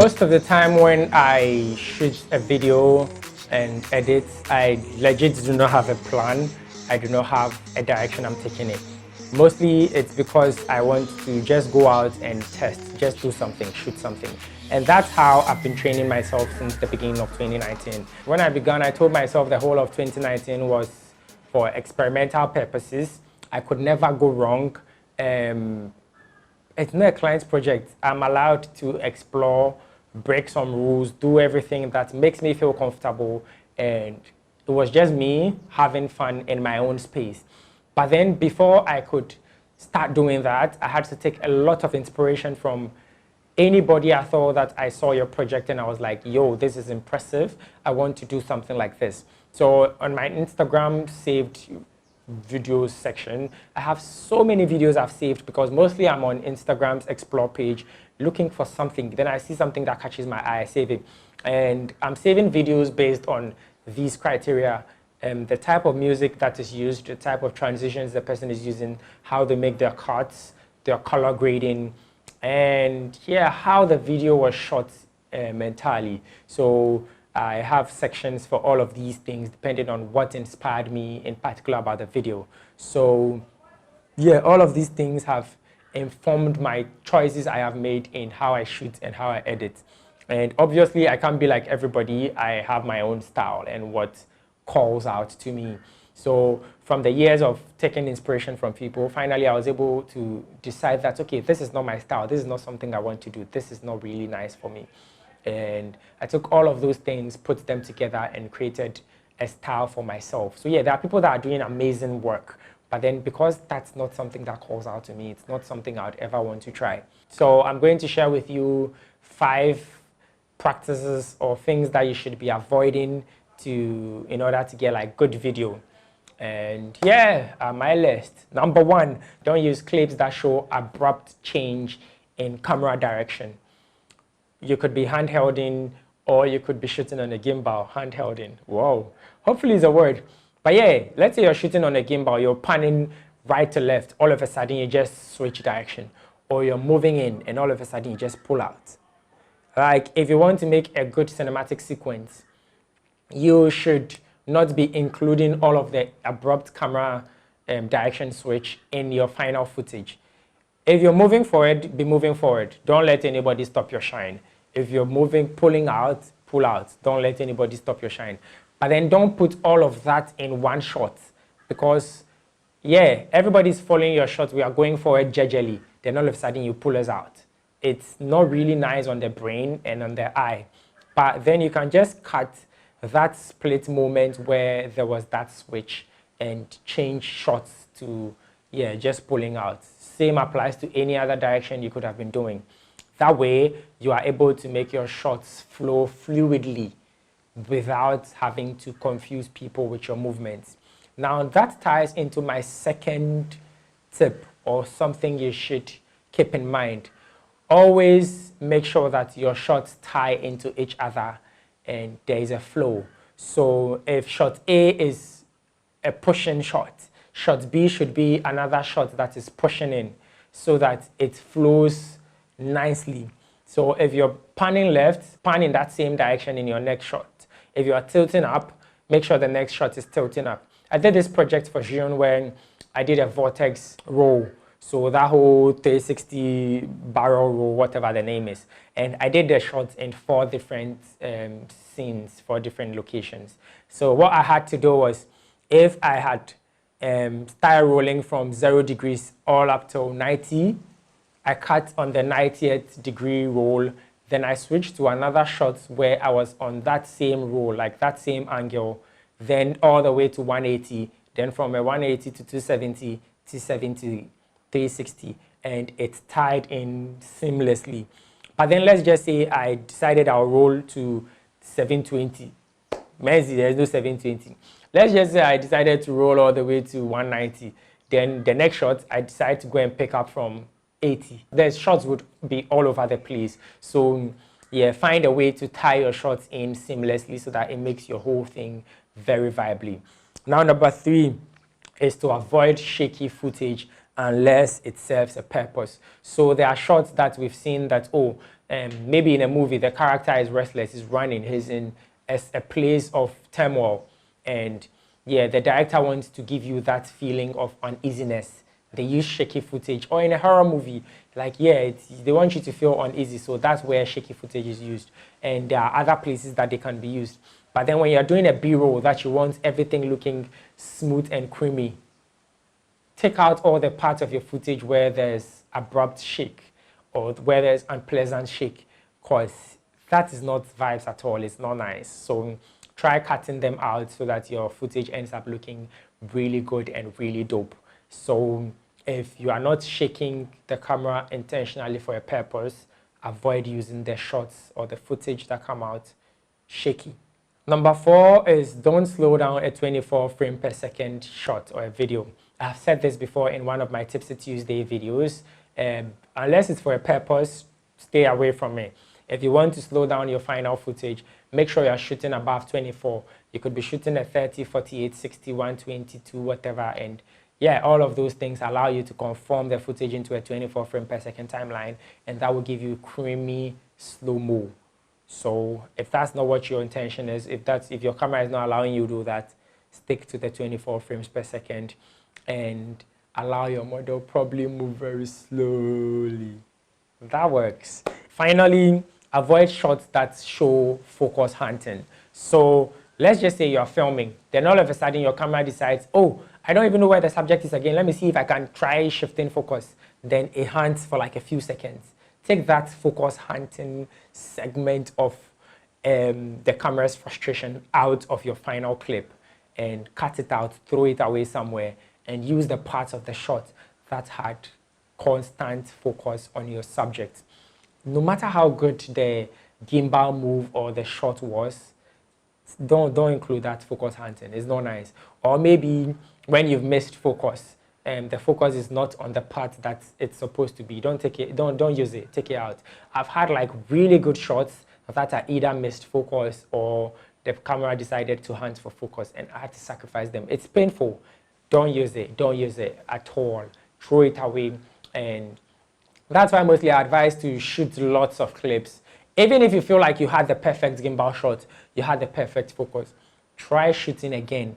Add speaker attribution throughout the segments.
Speaker 1: Most of the time when I shoot a video and edit, I legit do not have a plan. I do not have a direction I'm taking it. Mostly it's because I want to just go out and test, just do something, shoot something. And that's how I've been training myself since the beginning of 2019. When I began, I told myself the whole of 2019 was for experimental purposes. I could never go wrong. It's not a client's project. I'm allowed to explore, break some rules, do everything that makes me feel comfortable. And it was just me having fun in my own space. But then before I could start doing that, I had to take a lot of inspiration from anybody I thought that I saw your project and I was like, yo, this is impressive. I want to do something like this. So on my Instagram saved videos section, I have so many videos I've saved because mostly I'm on Instagram's explore page looking for something. Then I see something that catches my eye, I save it. And I'm saving videos based on these criteria. The type of music that is used, the type of transitions the person is using, how they make their cuts, their color grading, and yeah, how the video was shot entirely. So I have sections for all of these things depending on what inspired me in particular about the video. So yeah, all of these things have informed my choices I have made in how I shoot and how I edit. And obviously I can't be like everybody. I have my own style and what calls out to me. So from the years of taking inspiration from people, finally I was able to decide that, okay, this is not my style. This is not something I want to do. This is not really nice for me. And I took all of those things, put them together and created a style for myself. So yeah, there are people that are doing amazing work, but then because that's not something that calls out to me, it's not something I would ever want to try. So I'm going to share with you 5 practices or things that you should be avoiding in order to get like good video. And yeah, my list. Number 1, don't use clips that show abrupt change in camera direction. You could be handhelding or you could be shooting on a gimbal, handhelding. Whoa, hopefully it's a word. But yeah, let's say you're shooting on a gimbal, you're panning right to left, all of a sudden you just switch direction. Or you're moving in and all of a sudden you just pull out. Like if you want to make a good cinematic sequence, you should not be including all of the abrupt camera direction switch in your final footage. If you're moving forward, be moving forward. Don't let anybody stop your shine. If you're moving, pulling out, pull out. Don't let anybody stop your shine. But then don't put all of that in one shot because, yeah, everybody's following your shot. We are going forward gingerly. Then all of a sudden you pull us out. It's not really nice on the brain and on the eye. But then you can just cut that split moment where there was that switch and change shots to, yeah, just pulling out. Same applies to any other direction you could have been doing. That way, you are able to make your shots flow fluidly without having to confuse people with your movements. Now, that ties into my second tip or something you should keep in mind. Always make sure that your shots tie into each other and there is a flow. So if shot A is a pushing shot, shot B should be another shot that is pushing in so that it flows nicely. So if you're panning left, pan in that same direction in your next shot. If you are tilting up, make sure the next shot is tilting up. I did this project for June when I did a vortex roll. So that whole 360 barrel roll, whatever the name is. And I did the shots in 4 different scenes, 4 different locations. So what I had to do was, if I had started rolling from 0 degrees all up till 90, I cut on the 90th degree roll. Then I switched to another shot where I was on that same roll, like that same angle, then all the way to 180. Then from a 180 to 270, 270, 360, and it's tied in seamlessly. But then let's just say I decided I'll roll to 720. Mercy, there's no 720. Let's just say I decided to roll all the way to 190. Then the next shot, I decide to go and pick up from 80. The shots would be all over the place. So yeah, find a way to tie your shots in seamlessly so that it makes your whole thing very viably. Now, number 3 is to avoid shaky footage unless it serves a purpose. So there are shots that we've seen that, maybe in a movie, the character is restless, is running, he's in a place of turmoil. And yeah, the director wants to give you that feeling of uneasiness. They use shaky footage. Or in a horror movie, like, yeah, they want you to feel uneasy. So that's where shaky footage is used. And there are other places that they can be used. But then when you're doing a B-roll that you want everything looking smooth and creamy, take out all the parts of your footage where there's abrupt shake or where there's unpleasant shake, because that is not vibes at all. It's not nice. So try cutting them out so that your footage ends up looking really good and really dope. So if you are not shaking the camera intentionally for a purpose, avoid using the shots or the footage that come out shaky. Number 4 is don't slow down a 24 frame per second shot or a video. I've said this before in one of my Tipsy Tuesday videos. Unless it's for a purpose, stay away from it. If you want to slow down your final footage, make sure you're shooting above 24. You could be shooting at 30, 48, 60, 122, whatever. And yeah, all of those things allow you to conform the footage into a 24 frame per second timeline, and that will give you creamy slow-mo. So if that's not what your intention is, if your camera is not allowing you to do that, stick to the 24 frames per second and allow your model probably move very slowly. That works. Finally, avoid shots that show focus hunting. So let's just say you're filming, then all of a sudden your camera decides, oh, I don't even know where the subject is again. Let me see if I can try shifting focus. Then it hunts for like a few seconds. Take that focus hunting segment of the camera's frustration out of your final clip and cut it out, throw it away somewhere, and use the parts of the shot that had constant focus on your subject. No matter how good the gimbal move or the shot was, don't include that focus hunting. It's not nice. Or maybe when you've missed focus, the focus is not on the part that it's supposed to be. Don't use it. Take it out. I've had like really good shots that are either missed focus or the camera decided to hunt for focus and I had to sacrifice them. It's painful. Don't use it. Don't use it at all. Throw it away. And that's why mostly I advise to shoot lots of clips. Even if you feel like you had the perfect gimbal shot, you had the perfect focus, try shooting again.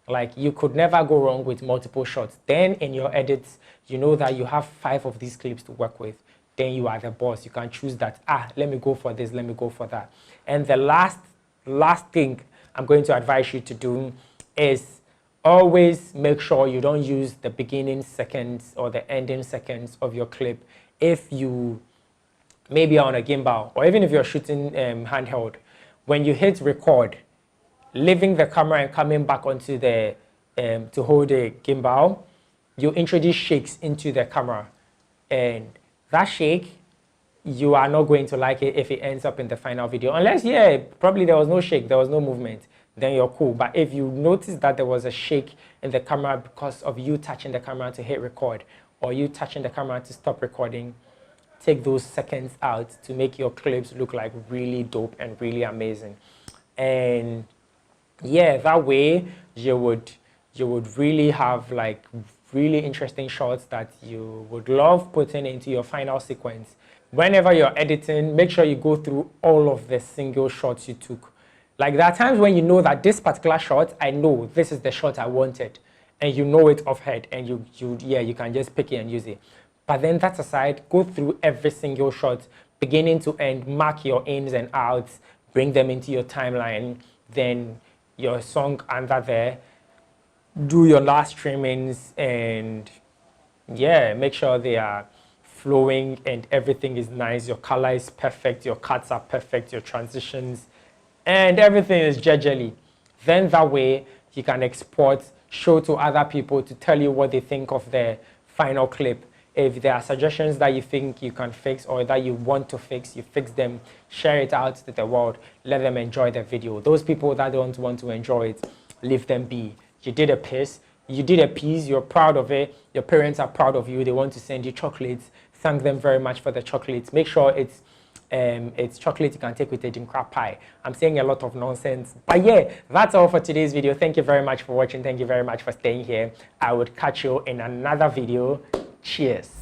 Speaker 1: Like, you could never go wrong with multiple shots. Then in your edits, you know that you have 5 of these clips to work with. Then you are the boss. You can choose that, let me go for this, let me go for that. And the last thing I'm going to advise you to do is always make sure you don't use the beginning seconds or the ending seconds of your clip. If you maybe on a gimbal, or even if you're shooting handheld, when you hit record, leaving the camera and coming back onto the to hold the gimbal, you introduce shakes into the camera, and that shake, you are not going to like it if it ends up in the final video, unless probably there was no shake, there was no movement, then you're cool. But if you notice that there was a shake in the camera because of you touching the camera to hit record or you touching the camera to stop recording, take those seconds out to make your clips look like really dope and really amazing. And yeah, that way you would really have like really interesting shots that you would love putting into your final sequence. Whenever you're editing, make sure you go through all of the single shots you took. Like, there are times when you know that this particular shot, I know this is the shot I wanted, and you know it off head, and you can just pick it and use it. But then that aside, go through every single shot, beginning to end, mark your ins and outs, bring them into your timeline, then your song under there, do your last trimmings, and yeah, make sure they are flowing and everything is nice. Your color is perfect, your cuts are perfect, your transitions, and everything is gingerly. Then that way you can export, show to other people to tell you what they think of the final clip. If there are suggestions that you think you can fix or that you want to fix, you fix them, share it out to the world, let them enjoy the video. Those people that don't want to enjoy it, leave them be. You did a piece, you're proud of it, your parents are proud of you, they want to send you chocolates, thank them very much for the chocolates. Make sure it's chocolate you can take with a crab pie. I'm saying a lot of nonsense, but yeah, that's all for today's video. Thank you very much for watching. Thank you very much for staying here. I would catch you in another video. Cheers.